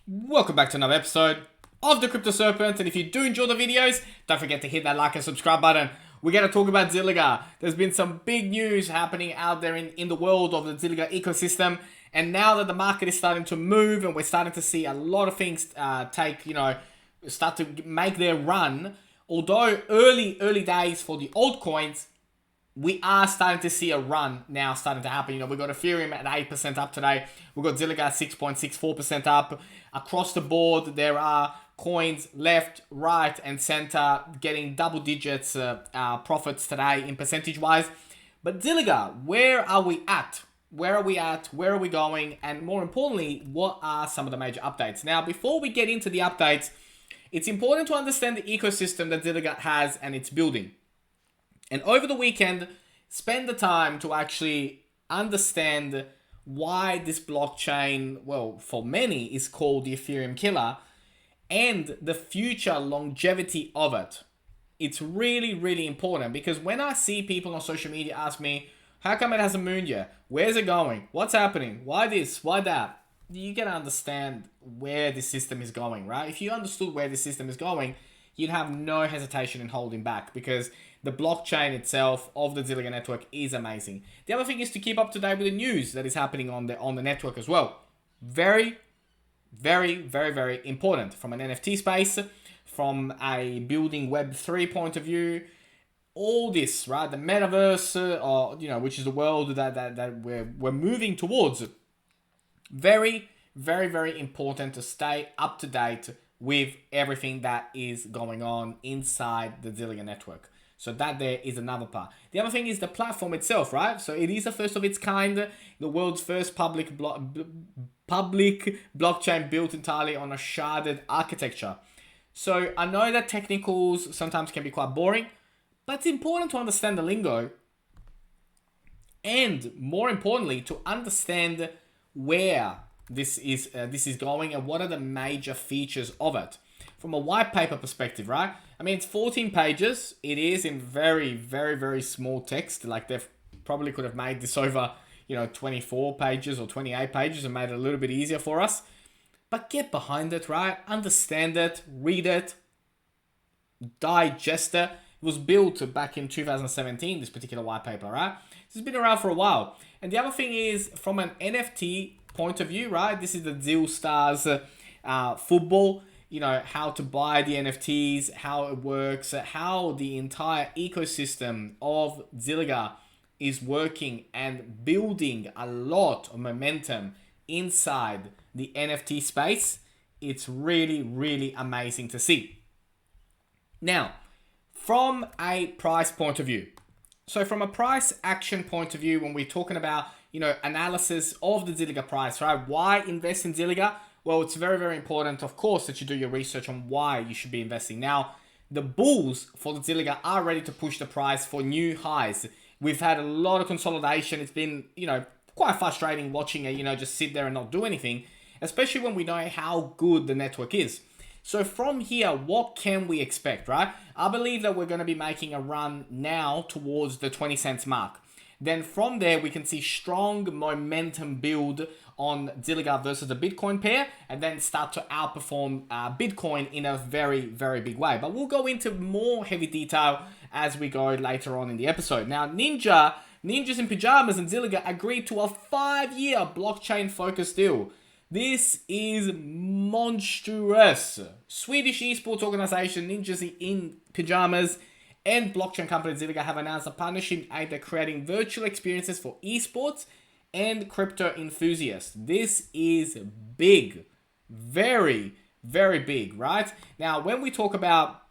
Welcome back to another episode of the Crypto Serpent, and if you do enjoy the videos, don't forget to hit that like and subscribe button. We're going to talk about Zilliqa. There's been some big news happening out there in the world of the Zilliqa ecosystem, and now that the market is starting to move and we're starting to see a lot of things start to make their run, although early days for the altcoins, we are starting to see a run now starting to happen. We've got Ethereum at 8% up today. We've got Zilliqa at 6.64% up. Across the board, there are coins left, right, and center getting double digits profits today in percentage-wise. But Zilliqa, where are we at? Where are we at? Where are we going? And more importantly, what are some of the major updates? Now, before we get into the updates, it's important to understand the ecosystem that Zilliqa has and it's building. And over the weekend, spend the time to actually understand why this blockchain, well, for many, is called the Ethereum killer and the future longevity of it. It's really, really important because when I see people on social media ask me, how come it hasn't mooned yet? Where's it going? What's happening? Why this? Why that? You gotta understand where the system is going, right? If you understood where the system is going, you'd have no hesitation in holding back because the blockchain itself of the Zilliqa network is amazing. The other thing is to keep up to date with the news that is happening on the network as well. Very, very, very, very important from an NFT space, from a building Web3 point of view. All this, right? The metaverse, which is the world that we're moving towards. Very, very, very important to stay up to date with everything that is going on inside the Zilliqa network. So that there is another part. The other thing is the platform itself, right? So it is the first of its kind, the world's first public blockchain built entirely on a sharded architecture. So I know that technicals sometimes can be quite boring, but it's important to understand the lingo and more importantly, to understand where this is going and what are the major features of it. From a white paper perspective, right? I mean, it's 14 pages. It is in very, very, very small text. Like they probably could have made this over, 24 pages or 28 pages and made it a little bit easier for us. But get behind it, right? Understand it, read it, digest it. It was built back in 2017, this particular white paper, right? This has been around for a while. And the other thing is, from an NFT point of view, right? This is the Zilstars football. How to buy the NFTs, how it works, how the entire ecosystem of Zilliqa is working and building a lot of momentum inside the NFT space. It's really, really amazing to see. Now, from a price point of view. So from a price action point of view, when we're talking about, analysis of the Zilliqa price, right? Why invest in Zilliqa? Well, it's very, very important, of course, that you do your research on why you should be investing. Now, the bulls for the Zilliqa are ready to push the price for new highs. We've had a lot of consolidation. It's been, quite frustrating watching it, just sit there and not do anything, especially when we know how good the network is. So from here, what can we expect, right? I believe that we're going to be making a run now towards the 20 cents mark. Then from there, we can see strong momentum build on Zilliqa versus the Bitcoin pair and then start to outperform Bitcoin in a very, very big way. But we'll go into more heavy detail as we go later on in the episode. Now, Ninjas in Pajamas and Zilliqa agreed to a 5-year blockchain-focused deal. This is monstrous. Swedish esports organization Ninjas in Pajamas and blockchain company Zilliqa have announced a partnership aimed at creating virtual experiences for esports and crypto enthusiasts. This is big. Very, very big, right? Now, when we talk about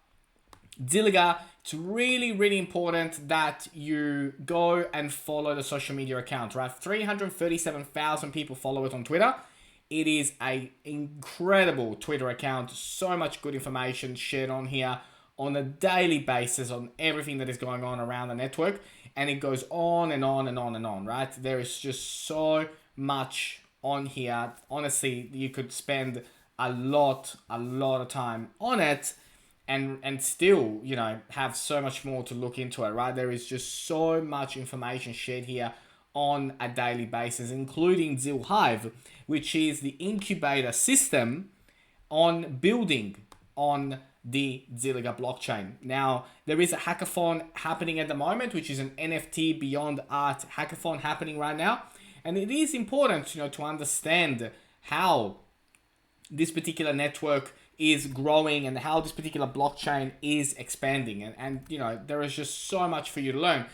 Zilliqa, it's really, really important that you go and follow the social media account, right? 337,000 people follow it on Twitter. It is an incredible Twitter account. So much good information shared on here on a daily basis on everything that is going on around the network. And it goes on and on and on and on, right? There is just so much on here. Honestly, you could spend a lot of time on it and still, have so much more to look into it, right? There is just so much information shared here on a daily basis, including Zil Hive, which is the incubator system on building on the Zilliqa blockchain. Now, there is a hackathon happening at the moment, which is an NFT Beyond Art hackathon happening right now. And it is important, to understand how this particular network is growing and how this particular blockchain is expanding. And there is just so much for you to learn.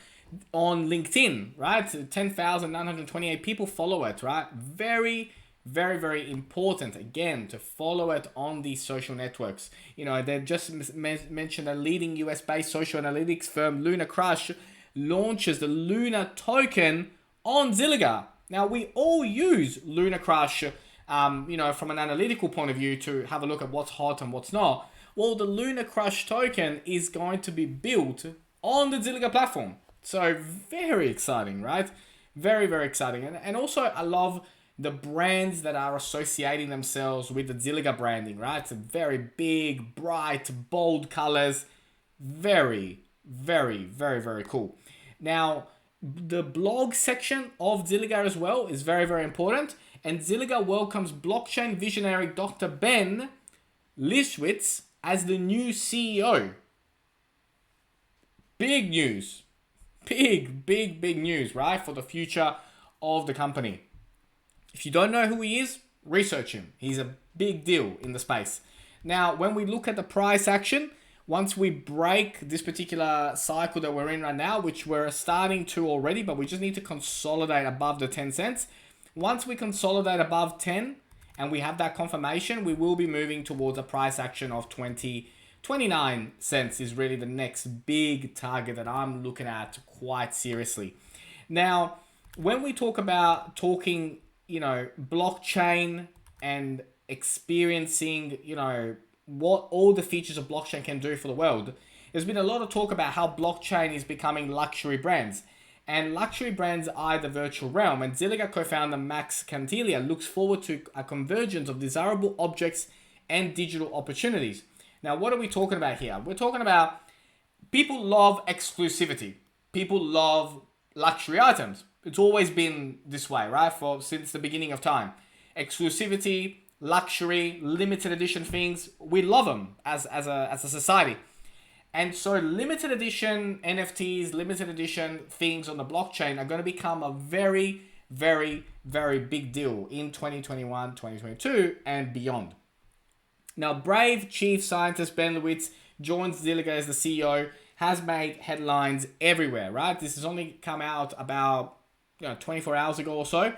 On LinkedIn, right? 10,928 people follow it, right? Very, very, very important, again, to follow it on these social networks. They just mentioned a leading US-based social analytics firm, Lunarcrush, launches the Luna token on Zilliqa. Now, we all use Lunarcrush, from an analytical point of view to have a look at what's hot and what's not. Well, the Lunarcrush token is going to be built on the Zilliqa platform. So very exciting, right? Very, very exciting. And also I love the brands that are associating themselves with the Zilliqa branding, right? It's a very big, bright, bold colors. Very, very, very, very cool. Now, the blog section of Zilliqa as well is very, very important. And Zilliqa welcomes blockchain visionary Dr. Ben Lishwitz as the new CEO. Big news. Big, big, big news, right? For the future of the company. If you don't know who he is, research him. He's a big deal in the space. Now, when we look at the price action, once we break this particular cycle that we're in right now, which we're starting to already, but we just need to consolidate above the 10 cents. Once we consolidate above 10 and we have that confirmation, we will be moving towards a price action of 29 cents is really the next big target that I'm looking at quite seriously. Now, when we talk about blockchain and experiencing, what all the features of blockchain can do for the world, there's been a lot of talk about how blockchain is becoming luxury brands. And luxury brands are the virtual realm. And Zilliqa co-founder Max Cantiglia looks forward to a convergence of desirable objects and digital opportunities. Now, what are we talking about here? We're talking about people love exclusivity. People love luxury items. It's always been this way, right? Since the beginning of time. Exclusivity, luxury, limited edition things, we love them as a society. And so limited edition NFTs, limited edition things on the blockchain are going to become a very, very, very big deal in 2021, 2022 and beyond. Now, brave chief scientist Ben Lewitz joins Zilliqa as the CEO, has made headlines everywhere, right? This has only come out about 24 hours ago or so,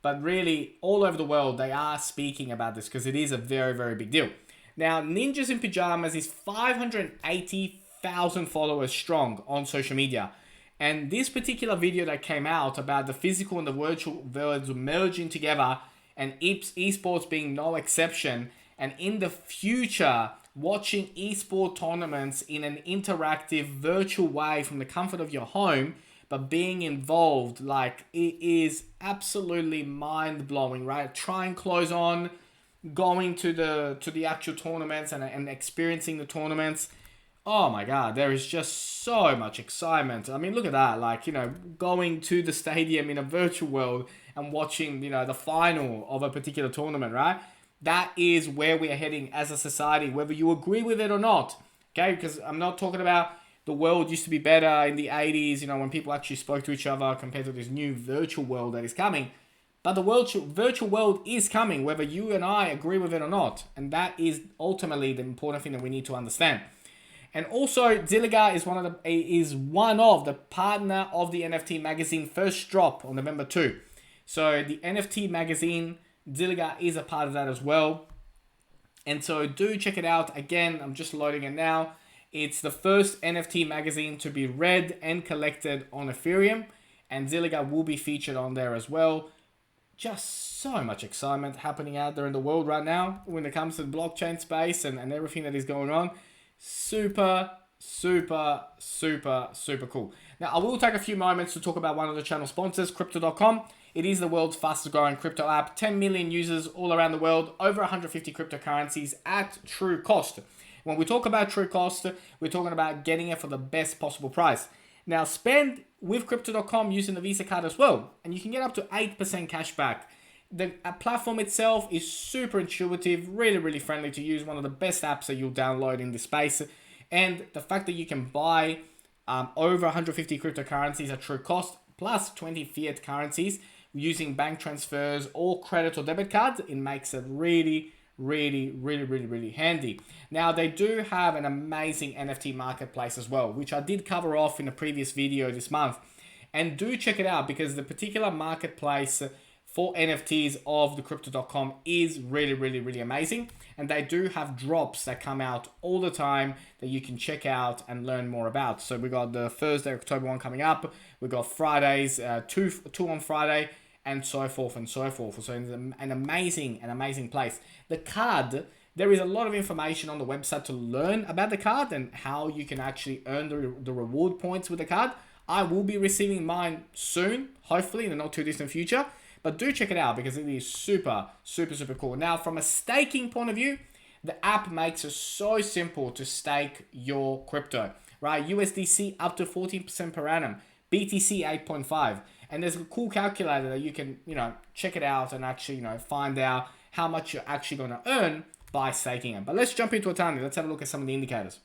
but really all over the world they are speaking about this because it is a very, very big deal. Now, Ninjas in Pajamas is 580,000 followers strong on social media. And this particular video that came out about the physical and the virtual worlds merging together and esports being no exception, and in the future, watching esport tournaments in an interactive virtual way from the comfort of your home, but being involved, like, it is absolutely mind-blowing, right? Trying clothes on, going to the actual tournaments and experiencing the tournaments. Oh my God, there is just so much excitement. I mean, look at that, like, going to the stadium in a virtual world and watching, the final of a particular tournament, right? That is where we are heading as a society, whether you agree with it or not, okay? Because I'm not talking about the world used to be better in the 80s, when people actually spoke to each other compared to this new virtual world that is coming. But the virtual world is coming, whether you and I agree with it or not. And that is ultimately the important thing that we need to understand. And also, Zilliqa is one of the partner of the NFT magazine first drop on November 2. So the NFT magazine, Zilliqa is a part of that as well. And so do check it out. Again, I'm just loading it now. It's the first NFT magazine to be read and collected on Ethereum. And Zilliqa will be featured on there as well. Just so much excitement happening out there in the world right now when it comes to the blockchain space and everything that is going on. Super, super, super, super cool. Now, I will take a few moments to talk about one of the channel sponsors, Crypto.com. It is the world's fastest growing crypto app. 10 million users all around the world, over 150 cryptocurrencies at true cost. When we talk about true cost, we're talking about getting it for the best possible price. Now, spend with Crypto.com using the Visa card as well, and you can get up to 8% cash back. The platform itself is super intuitive, really, really friendly to use. One of the best apps that you'll download in this space. And the fact that you can buy over 150 cryptocurrencies at true cost, plus 20 fiat currencies using bank transfers or credit or debit cards, it makes it really, really handy. Now, they do have an amazing NFT marketplace as well, which I did cover off in a previous video this month. And do check it out, because the particular marketplace for NFTs of the Cryptocom is really amazing. And they do have drops that come out all the time that you can check out and learn more about. So we got the Thursday, October 1 coming up. We got Fridays, two on Friday, and so forth and so forth. So it's an amazing place. The card, there is a lot of information on the website to learn about the card and how you can actually earn the reward points with the card. I will be receiving mine soon, hopefully in the not too distant future. But do check it out, because it is super cool. Now, from a staking point of view, the app makes it so simple to stake your crypto, right? USDC up to 14% per annum, BTC 8.5. And there's a cool calculator that you can, check it out and actually, find out how much you're actually going to earn by staking it. But let's jump into it, Tony. Let's have a look at some of the indicators.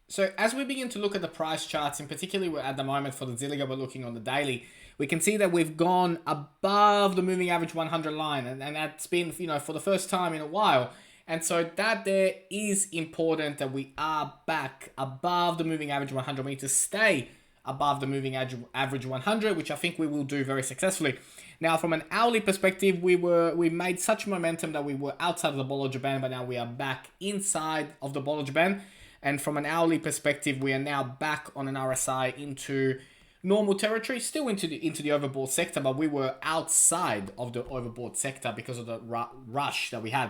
So as we begin to look at the price charts, in particular at the moment for the Zilliqa, we're looking on the daily, we can see that we've gone above the moving average 100 line, and that's been, for the first time in a while. And so that there is important that we are back above the moving average 100. We need to stay above the moving average 100, which I think we will do very successfully. Now, from an hourly perspective, we made such momentum that we were outside of the Bollinger Band, but now we are back inside of the Bollinger Band. And from an hourly perspective, we are now back on an RSI into normal territory, still into the overbought sector, but we were outside of the overbought sector because of the rush that we had.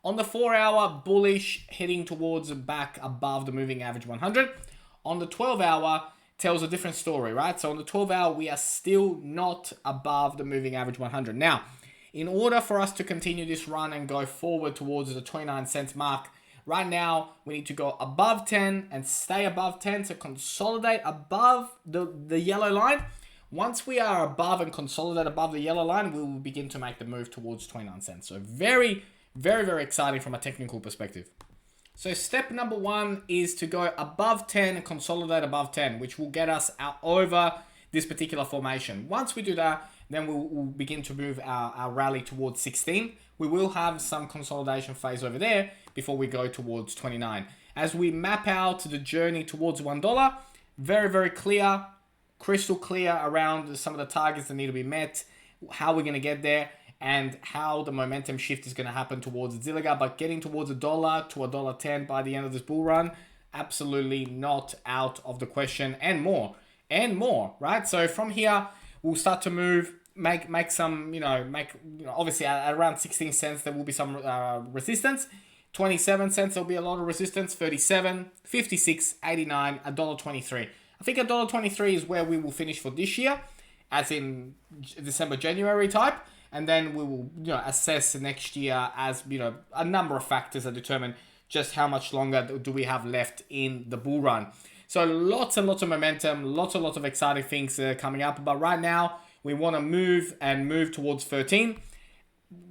On the 4-hour, bullish, heading towards back above the moving average 100. On the 12-hour, tells a different story, right? So on the 12-hour, we are still not above the moving average 100. Now, in order for us to continue this run and go forward towards the 29 cents mark, right now, we need to go above 10 and stay above 10 to consolidate above the yellow line. Once we are above and consolidate above the yellow line, we will begin to make the move towards 29 cents. So very exciting from a technical perspective. So step number 1 is to go above 10 and consolidate above 10, which will get us out over this particular formation. Once we do that, then we'll begin to move our rally towards 16. We will have some consolidation phase over there before we go towards 29. As we map out the journey towards $1, very clear, crystal clear around some of the targets that need to be met, how we're going to get there, and how the momentum shift is going to happen towards Zilliqa. But getting towards $1 to $1.10 by the end of this bull run, absolutely not out of the question, and more, right? So from here, we'll start to move, make some, obviously at around 16 cents, there will be some resistance. 27 cents, there'll be a lot of resistance. 37, 56, 89, $1.23. I think $1.23 is where we will finish for this year, as in December, January type. And then we will, assess next year as, a number of factors that determine just how much longer do we have left in the bull run. So lots and lots of momentum, lots of exciting things coming up. But right now, we want to move towards 13.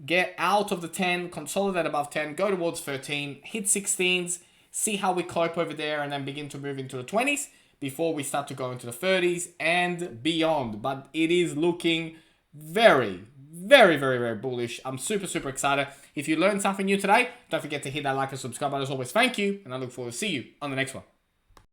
Get out of the 10, consolidate above 10, go towards 13, hit 16s, see how we cope over there, and then begin to move into the 20s before we start to go into the 30s and beyond. But it is looking very bullish. I'm super excited. If you learned something new today, don't forget to hit that like and subscribe button. As always, thank you, and I look forward to see you on the next one.